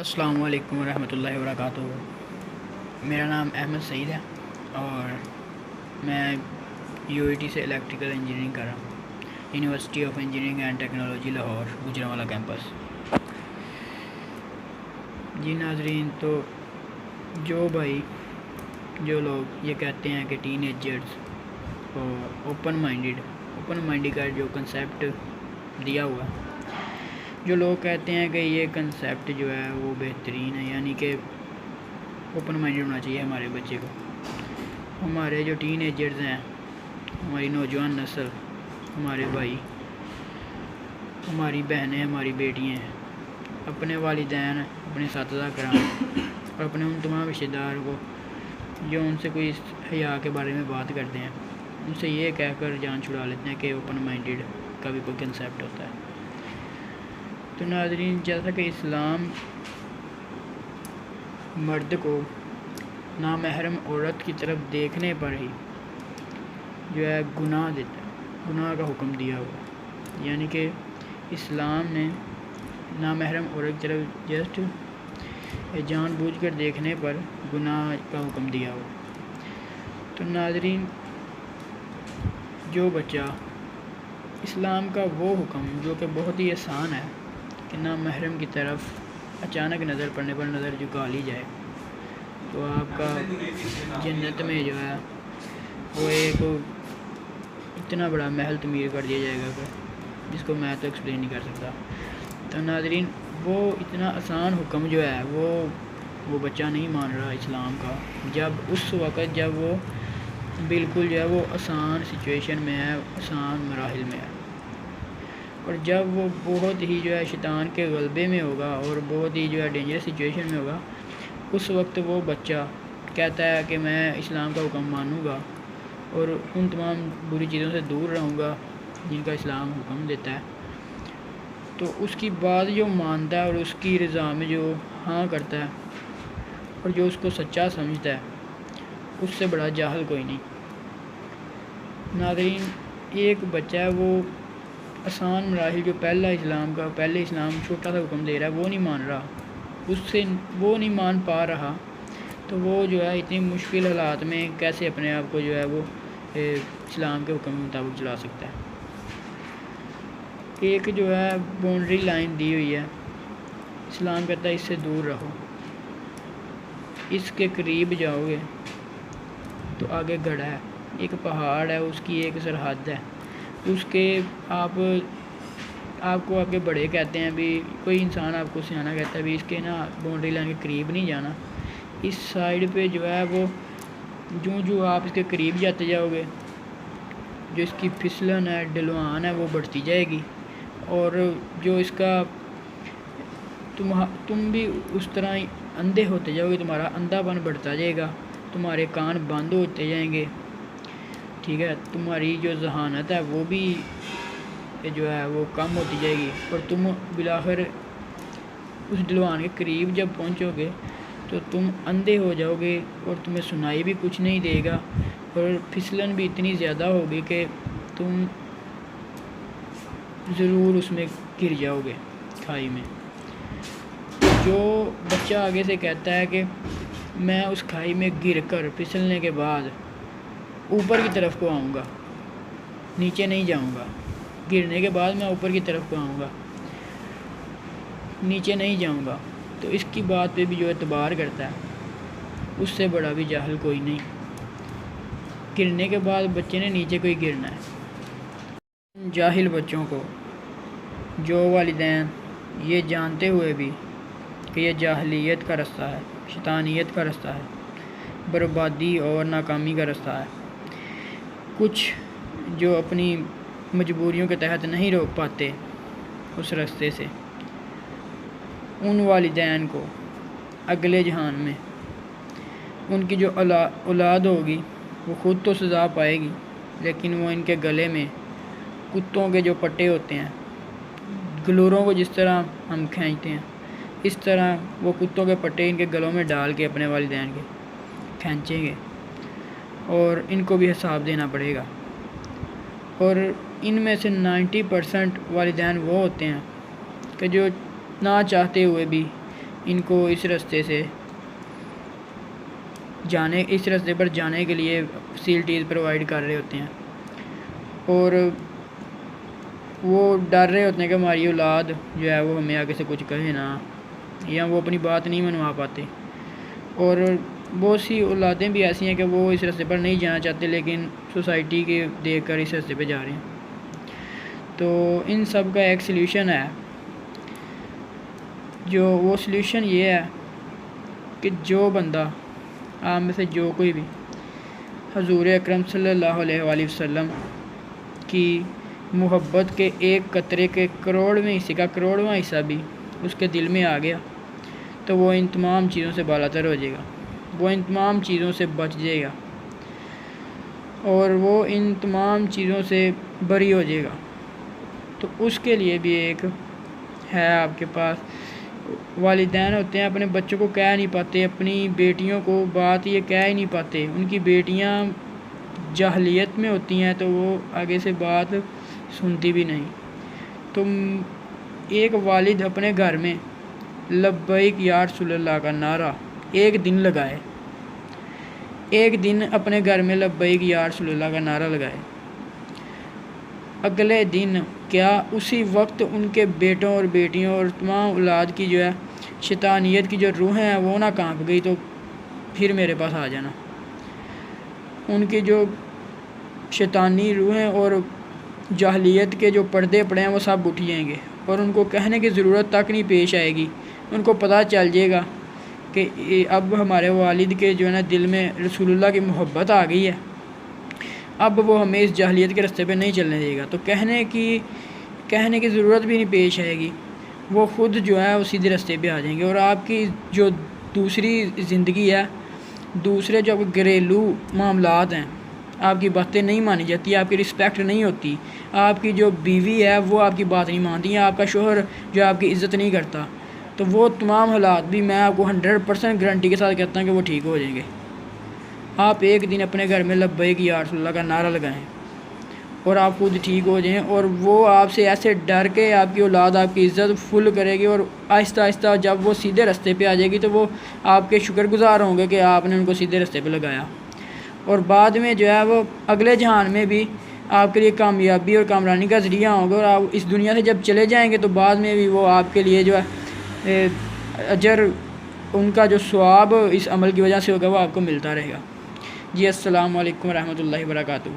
السلام علیکم ورحمۃ اللہ وبرکاتہ۔ میرا نام احمد سعید ہے اور میں UIT سے الیکٹریکل انجینئرنگ کر رہا ہوں، university of engineering and technology Lahore Gujranwala campus. جی ناظرین، تو جو لوگ یہ کہتے ہیں کہ ٹین ایجرز اور اوپن مائنڈی کا جو کنسیپٹ دیا ہوا ہے، جو لوگ کہتے ہیں کہ یہ کنسیپٹ جو ہے وہ بہترین ہے، یعنی کہ اوپن مائنڈڈ ہونا چاہیے ہمارے بچے کو۔ ہمارے جو ٹین ایجرز ہیں، ہماری نوجوان نسل، ہمارے بھائی، ہماری بہنیں، ہماری بیٹیاں ہیں، اپنے والدین، اپنے اساتذہ کرام اور اپنے ان تمام رشتہ دار کو جو ان سے کوئی حیا کے بارے میں بات کرتے ہیں، ان سے یہ کہہ کر جان چھڑا لیتے ہیں کہ اوپن مائنڈڈ کا بھی کوئی کنسیپٹ ہوتا ہے۔ تو ناظرین، جیسا کہ اسلام مرد کو نامحرم عورت کی طرف دیکھنے پر ہی جو ہے گناہ کا حکم دیا ہوا، یعنی کہ اسلام نے نامحرم عورت کی طرف جسٹ جان بوجھ کر دیکھنے پر گناہ کا حکم دیا ہوا۔ تو ناظرین، جو بچہ اسلام کا وہ حکم جو کہ بہت ہی آسان ہے کہ نامحرم کی طرف اچانک نظر پڑنے پر نظر جھکا لی جائے، تو آپ کا جنت میں جو ہے وہ ایک اتنا بڑا محل تعمیر کر دیا جائے گا جس کو میں تو ایکسپلین نہیں کر سکتا۔ تو ناظرین، وہ اتنا آسان حکم جو ہے وہ بچہ نہیں مان رہا اسلام کا، اس وقت جب وہ بالکل جو ہے وہ آسان سچویشن میں ہے، آسان مراحل میں ہے، اور جب وہ بہت ہی جو ہے شیطان کے غلبے میں ہوگا اور بہت ہی جو ہے ڈینجرس سچویشن میں ہوگا، اس وقت وہ بچہ کہتا ہے کہ میں اسلام کا حکم مانوں گا اور ان تمام بری چیزوں سے دور رہوں گا جن کا اسلام حکم دیتا ہے۔ تو اس کی بات جو مانتا ہے اور اس کی رضا میں جو ہاں کرتا ہے اور جو اس کو سچا سمجھتا ہے، اس سے بڑا جاہل کوئی نہیں۔ ناظرین، ایک بچہ ہے وہ آسان مراحل جو پہلے اسلام چھوٹا سا حکم دے رہا ہے وہ نہیں مان رہا، وہ نہیں مان پا رہا، تو وہ جو ہے اتنی مشکل حالات میں کیسے اپنے آپ کو جو ہے وہ اسلام کے حکم کے مطابق چلا سکتا ہے۔ ایک جو ہے باؤنڈری لائن دی ہوئی ہے، اسلام کہتا ہے اس سے دور رہو، اس کے قریب جاؤ گے تو آگے گڑھا ہے، ایک پہاڑ ہے، اس کی ایک سرحد ہے، اس کے آپ کو آپ کے بڑے کہتے ہیں بھی، کوئی انسان آپ کو سیانا کہتا ہے بھی اس کے باؤنڈری لائن کے قریب نہیں جانا، اس سائڈ پہ جو ہے وہ جو آپ اس کے قریب جاتے جاؤ گے، جو اس کی پھسلن ہے، ڈھلوان ہے، وہ بڑھتی جائے گی، اور جو اس کا تم بھی اس طرح اندھے ہوتے جاؤ گے، تمہارا اندھا پن بڑھتا جائے گا، تمہارے کان بند ہوتے جائیں گے، ٹھیک ہے، تمہاری جو ذہانت ہے وہ بھی جو ہے وہ کم ہوتی جائے گی، اور تم بالآخر اس ڈھلوان کے قریب جب پہنچو گے تو تم اندھے ہو جاؤ گے اور تمہیں سنائی بھی کچھ نہیں دے گا، اور پھسلن بھی اتنی زیادہ ہوگی کہ تم ضرور اس میں گر جاؤ گے کھائی میں۔ جو بچہ آگے سے کہتا ہے کہ میں اس کھائی میں گر کر پھسلنے کے بعد اوپر کی طرف کو آؤں گا، نیچے نہیں جاؤں گا، گرنے کے بعد میں اوپر کی طرف کو آؤں گا، نیچے نہیں جاؤں گا، تو اس کی بات پہ بھی جو اعتبار کرتا ہے، اس سے بڑا بھی جاہل کوئی نہیں۔ گرنے کے بعد بچے نے نیچے کوئی گرنا ہے۔ جاہل بچوں کو جو والدین یہ جانتے ہوئے بھی کہ یہ جاہلیت کا رستہ ہے، شیطانیت کا رستہ ہے، بربادی اور ناکامی کا رستہ ہے، کچھ جو اپنی مجبوریوں کے تحت نہیں روک پاتے اس راستے سے، ان والدین کو اگلے جہان میں ان کی جو اولاد ہوگی وہ خود تو سزا پائے گی، لیکن وہ ان کے گلے میں کتوں کے جو پٹے ہوتے ہیں، گلوروں کو جس طرح ہم کھینچتے ہیں، اس طرح وہ کتوں کے پٹے ان کے گلوں میں ڈال کے اپنے والدین کے کھینچیں گے، اور ان کو بھی حساب دینا پڑے گا۔ اور ان میں سے 90% والدین وہ ہوتے ہیں کہ جو نہ چاہتے ہوئے بھی ان کو اس راستے پر جانے کے لیے فیسلٹیز پرووائڈ کر رہے ہوتے ہیں، اور وہ ڈر رہے ہوتے ہیں کہ ہماری اولاد جو ہے وہ ہمیں آگے سے کچھ کہے نا، یا وہ اپنی بات نہیں منوا پاتے۔ اور بہت سی اولادیں بھی ایسی ہیں کہ وہ اس راستے پر نہیں جانا چاہتے، لیکن سوسائٹی کے دیکھ کر اس راستے پہ جا رہے ہیں۔ تو ان سب کا ایک سلیوشن ہے، وہ سلیوشن یہ ہے کہ جو بندہ آپ میں سے جو کوئی بھی حضور اکرم صلی اللہ علیہ وآلہ وسلم کی محبت کے ایک قطرے کے کروڑویں حصے کا کروڑواں حصہ بھی اس کے دل میں آ گیا تو وہ ان تمام چیزوں سے بالاتر ہو جائے گا، وہ ان تمام چیزوں سے بچ جائے گا، اور وہ ان تمام چیزوں سے بری ہو جائے گا۔ تو اس کے لیے بھی ایک ہے آپ کے پاس، والدین ہوتے ہیں اپنے بچوں کو کہہ نہیں پاتے، اپنی بیٹیوں کو بات یہ کہہ ہی نہیں پاتے، ان کی بیٹیاں جاہلیت میں ہوتی ہیں تو وہ آگے سے بات سنتی بھی نہیں۔ تم ایک والد اپنے گھر میں لبیک یا رسول اللہ کا نعرہ ایک دن لگائے، ایک دن اپنے گھر میں لبیک یا رسول اللہ کا نعرہ لگائے، اگلے دن کیا اسی وقت ان کے بیٹوں اور بیٹیوں اور تمام اولاد کی جو ہے شیطانیت کی جو روحیں ہیں وہ نہ کانپ گئی تو پھر میرے پاس آ جانا۔ ان کی جو شیطانی روحیں اور جاہلیت کے جو پردے پڑے ہیں وہ سب اٹھ جائیں گے، اور ان کو کہنے کی ضرورت تک نہیں پیش آئے گی۔ ان کو پتہ چل جائے گا کہ اب ہمارے والد کے جو ہے نا دل میں رسول اللہ کی محبت آ گئی ہے، اب وہ ہمیں اس جاہلیت کے راستے پہ نہیں چلنے دے گا، تو کہنے کی ضرورت بھی نہیں پیش آئے گی، وہ خود جو ہے وہ سیدھے راستے پہ آ جائیں گے۔ اور آپ کی جو دوسری زندگی ہے، دوسرے جو گھریلو معاملات ہیں، آپ کی باتیں نہیں مانی جاتی، آپ کی رسپیکٹ نہیں ہوتی، آپ کی جو بیوی ہے وہ آپ کی بات نہیں مانتی ہے، آپ کا شوہر جو آپ کی عزت نہیں کرتا، تو وہ تمام حالات بھی میں آپ کو 100% گارنٹی کے ساتھ کہتا ہوں کہ وہ ٹھیک ہو جائیں گے۔ آپ ایک دن اپنے گھر میں لبیک یا رسول اللہ کا نعرہ لگائیں اور آپ خود ٹھیک ہو جائیں، اور وہ آپ سے ایسے ڈر کے آپ کی اولاد آپ کی عزت فل کرے گی، اور آہستہ آہستہ جب وہ سیدھے راستے پہ آ جائے گی تو وہ آپ کے شکر گزار ہوں گے کہ آپ نے ان کو سیدھے راستے پہ لگایا، اور بعد میں جو ہے وہ اگلے جہان میں بھی آپ کے لیے کامیابی اور کامرانی کا ذریعہ ہوں گے، اور آپ اس دنیا سے جب چلے جائیں گے تو بعد میں بھی وہ آپ کے لیے جو ہے اجر، ان کا جو ثواب اس عمل کی وجہ سے ہوگا وہ آپ کو ملتا رہے گا۔ جی السلام علیکم ورحمۃ اللہ وبرکاتہ۔